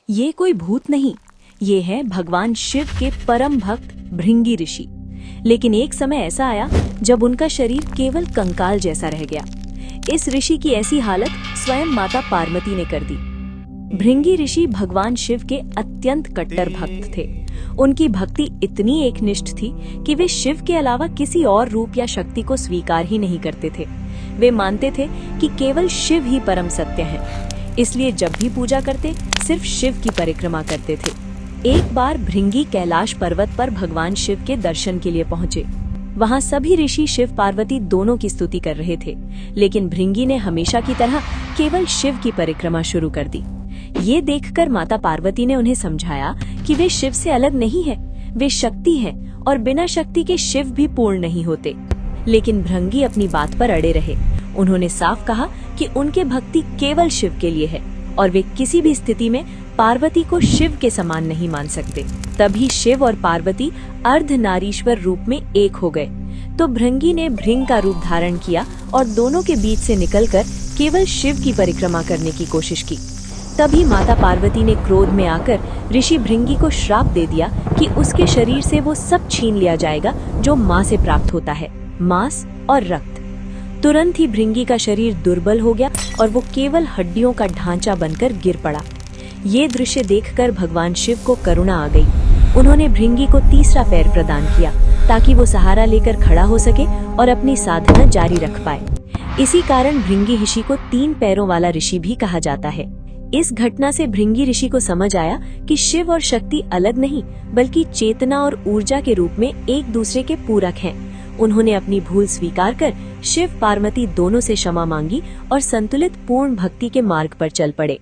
ये कोई भूत नहीं, ये है भगवान शिव के परम भक्त भृंगी ऋषि। लेकिन एक समय ऐसा आया जब उनका शरीर केवल कंकाल जैसा रह गया। इस ऋषि की ऐसी हालत स्वयं माता पार्वती ने कर दी। भृंगी ऋषि भगवान शिव के अत्यंत कट्टर भक्त थे। उनकी भक्ति इतनी एकनिष्ठ थी कि वे शिव के अलावा किसी और रूप या शक्ति को स्वीकार ही नहीं करते थे। वे मानते थे कि केवल शिव ही परम सत्य है, इसलिए जब भी पूजा करते सिर्फ शिव की परिक्रमा करते थे। एक बार भृंगी कैलाश पर्वत पर भगवान शिव के दर्शन के लिए पहुंचे। वहां सभी ऋषि शिव पार्वती दोनों की स्तुति कर रहे थे, लेकिन भृंगी ने हमेशा की तरह केवल शिव की परिक्रमा शुरू कर दी। ये देखकर माता पार्वती ने उन्हें समझाया कि वे शिव से अलग नहीं है, वे शक्ति हैं और बिना शक्ति के शिव भी पूर्ण नहीं होते। लेकिन भृंगी अपनी बात पर अड़े रहे। उन्होंने साफ कहा कि उनके भक्ति केवल शिव के लिए है और वे किसी भी स्थिति में पार्वती को शिव के समान नहीं मान सकते। तभी शिव और पार्वती अर्धनारीश्वर रूप में एक हो गए। तो भृंगी ने भृंग का रूप धारण किया और दोनों के बीच से निकलकर केवल शिव की परिक्रमा करने की कोशिश की। तभी माता पार्वती ने क्रोध में आकर ऋषि भृंगी को श्राप दे दिया कि उसके शरीर से वो सब छीन लिया जाएगा जो माँ से प्राप्त होता है, मांस और रक्त। तुरंत ही भृंगी का शरीर दुर्बल हो गया और वो केवल हड्डियों का ढांचा बनकर गिर पड़ा। ये दृश्य देखकर भगवान शिव को करुणा आ गई। उन्होंने भृंगी को तीसरा पैर प्रदान किया ताकि वो सहारा लेकर खड़ा हो सके और अपनी साधना जारी रख पाए। इसी कारण भृंगी ऋषि को 3 पैरों वाला ऋषि भी कहा जाता है। इस घटना से भृंगी ऋषि को समझ आया कि शिव और शक्ति अलग नहीं बल्कि चेतना और ऊर्जा के रूप में एक दूसरे के पूरक हैं। उन्होंने अपनी भूल स्वीकार कर शिव पार्वती दोनों से क्षमा मांगी और संतुलित पूर्ण भक्ति के मार्ग पर चल पड़े।